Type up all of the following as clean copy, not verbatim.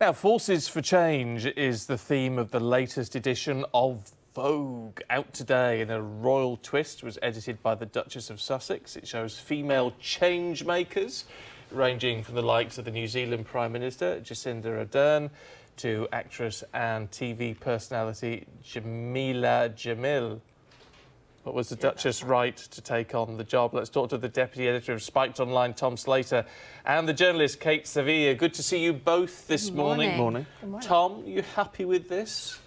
Now, Forces for Change is the theme of the latest edition of Vogue, out today in a royal twist. Was edited by the Duchess of Sussex. It shows female change makers, ranging from the likes of the New Zealand Prime Minister, Jacinda Ardern, to actress and TV personality Jamila Jamil. But was the Duchess right to take on the job? Let's talk to the Deputy Editor of Spiked Online, Tom Slater, and the journalist Kate Sevilla. Good to see you both this morning. Morning. Tom, you happy with this?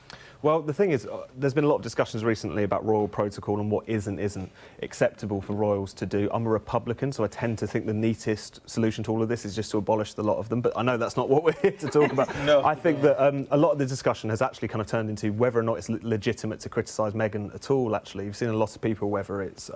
Well, the thing is, there's been a lot of discussions recently about royal protocol and what is and isn't acceptable for royals to do. I'm a Republican, so I tend to think the neatest solution to all of this is just to abolish the lot of them. But I know that's not what we're here to talk about. No. I think that a lot of the discussion has actually kind of turned into whether or not it's legitimate to criticise Meghan at all, actually. You've seen a lot of people, whether it's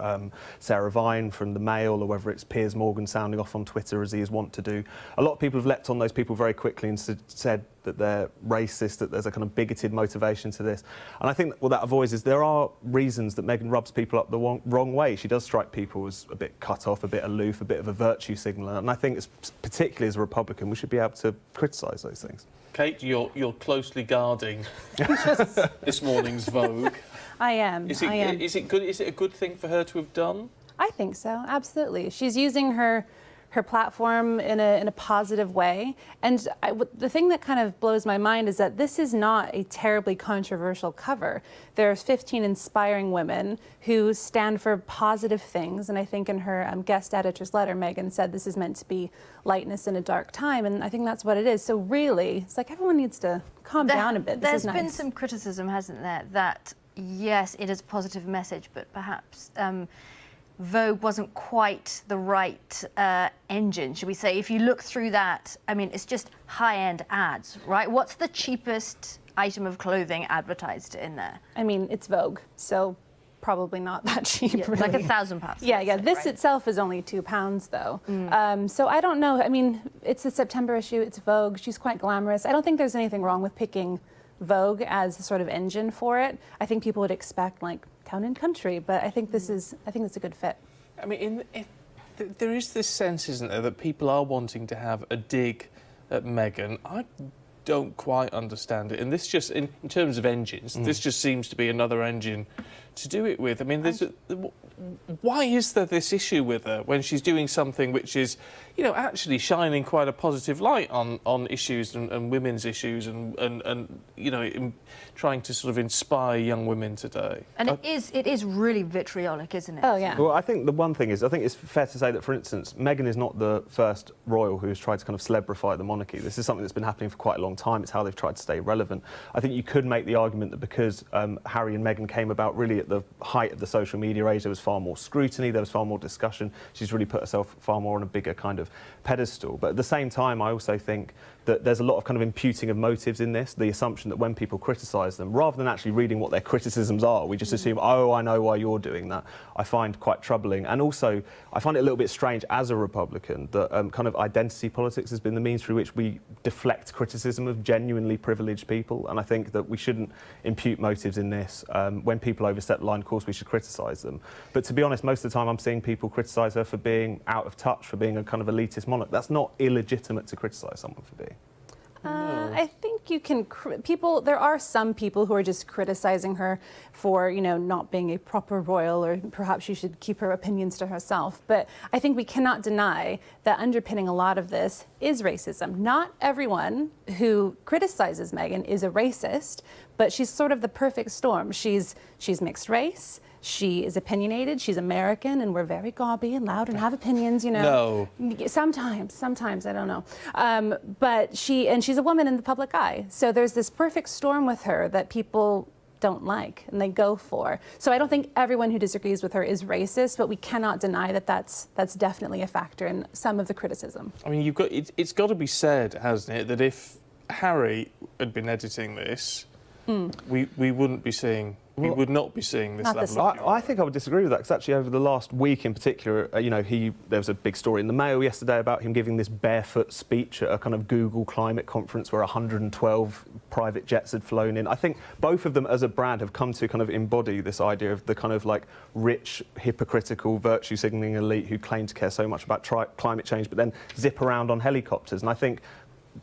Sarah Vine from the Mail or whether it's Piers Morgan sounding off on Twitter as he is wont to do. A lot of people have leapt on those people very quickly and said that they're racist, that there's a kind of bigoted motivation to this. And I think what that avoids is there are reasons that Meghan rubs people up the wrong way. She does strike people as a bit cut off, a bit aloof, a bit of a virtue signaller. And I think, particularly as a Republican, we should be able to criticise those things. Kate, you're closely guarding this morning's Vogue. I am. Is it good? Is it a good thing for her to have done? I think so, absolutely. She's using her platform in a positive way. And the thing that kind of blows my mind is that this is not a terribly controversial cover. There are 15 inspiring women who stand for positive things. And I think in her guest editor's letter, Meghan said this is meant to be lightness in a dark time. And I think that's what it is. So really, it's like everyone needs to calm down a bit. There's been some criticism, hasn't there, that yes, it is a positive message, but perhaps Vogue wasn't quite the right engine, should we say. If you look through that, I mean, it's just high-end ads, right? What's the cheapest item of clothing advertised in there? I mean, it's Vogue, so probably not that cheap. Yeah, really. Like £1,000. Yeah. This right? itself is only £2, though. So I don't know. I mean, it's the September issue. It's Vogue. She's quite glamorous. I don't think there's anything wrong with picking Vogue as a sort of engine for it. I think people would expect, like, Town and Country, but I think it's a good fit. I mean, there is this sense, isn't there, that people are wanting to have a dig at Meghan. I don't quite understand it. And this just, in terms of engines, this just seems to be another engine to do it with. I mean, why is there this issue with her when she's doing something which is, you know, actually shining quite a positive light on issues and women's issues and you know, trying to sort of inspire young women today? And it is really vitriolic, isn't it? Oh, yeah. Well, I think the one thing is, I think it's fair to say that, for instance, Meghan is not the first royal who has tried to kind of celebrify the monarchy. This is something that's been happening for quite a long time. It's how they've tried to stay relevant. I think you could make the argument that because Harry and Meghan came about really at the height of the social media age, there was far more scrutiny, there was far more discussion. She's really put herself far more on a bigger kind of pedestal. But at the same time, I also think that there's a lot of kind of imputing of motives in this, the assumption that when people criticise them, rather than actually reading what their criticisms are, we just assume, oh, I know why you're doing that. I find quite troubling. And also, I find it a little bit strange as a Republican that kind of identity politics has been the means through which we deflect criticism of genuinely privileged people. And I think that we shouldn't impute motives in this. When people overstep the line, of course, we should criticise them. But to be honest, most of the time I'm seeing people criticise her for being out of touch, for being a kind of elitist monarch. That's not illegitimate to criticise someone for being. I think you can. There are some people who are just criticizing her for, you know, not being a proper royal, or perhaps she should keep her opinions to herself. But I think we cannot deny that underpinning a lot of this is racism. Not everyone who criticizes Meghan is a racist, but she's sort of the perfect storm. She's mixed race. She is opinionated, she's American, and we're very gaudy and loud and have opinions, you know. No. Sometimes, I don't know. But she's a woman in the public eye. So there's this perfect storm with her that people don't like and they go for. So I don't think everyone who disagrees with her is racist, but we cannot deny that that's definitely a factor in some of the criticism. I mean, it's got to be said, hasn't it, that if Harry had been editing this, we wouldn't be seeing. We would not be seeing this level of... I think I would disagree with that, because actually over the last week in particular, you know, there was a big story in the Mail yesterday about him giving this barefoot speech at a kind of Google climate conference where 112 private jets had flown in. I think both of them as a brand have come to kind of embody this idea of the kind of like rich, hypocritical, virtue signalling elite who claim to care so much about climate change but then zip around on helicopters. And I think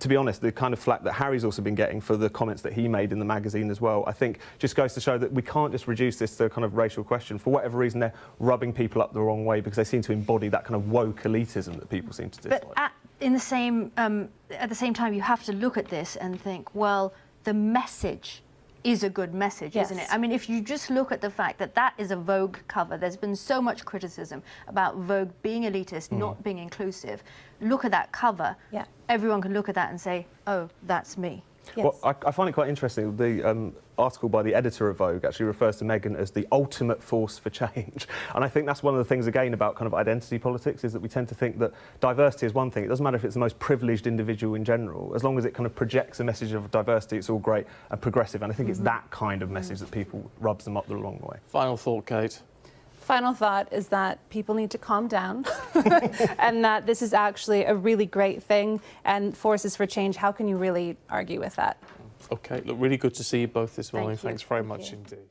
to be honest, the kind of flack that Harry's also been getting for the comments that he made in the magazine as well, I think just goes to show that we can't just reduce this to a kind of racial question. For whatever reason, they're rubbing people up the wrong way because they seem to embody that kind of woke elitism that people seem to dislike. But at the same time, you have to look at this and think, well, the message is a good message, yes. isn't it? I mean, if you just look at the fact that that is a Vogue cover, there's been so much criticism about Vogue being elitist, not being inclusive. Look at that cover. Yeah. Everyone can look at that and say, oh, that's me. Yes. Well, I find it quite interesting. The article by the editor of Vogue actually refers to Meghan as the ultimate force for change. And I think that's one of the things, again, about kind of identity politics, is that we tend to think that diversity is one thing. It doesn't matter if it's the most privileged individual in general. As long as it kind of projects a message of diversity, it's all great and progressive. And I think it's that kind of message that people rubs them up the wrong way. Final thought, Kate. Final thought is that people need to calm down and that this is actually a really great thing and forces for change. How can you really argue with that? OK, look, really good to see you both this morning. Thank you. Thanks very Thank much you. indeed.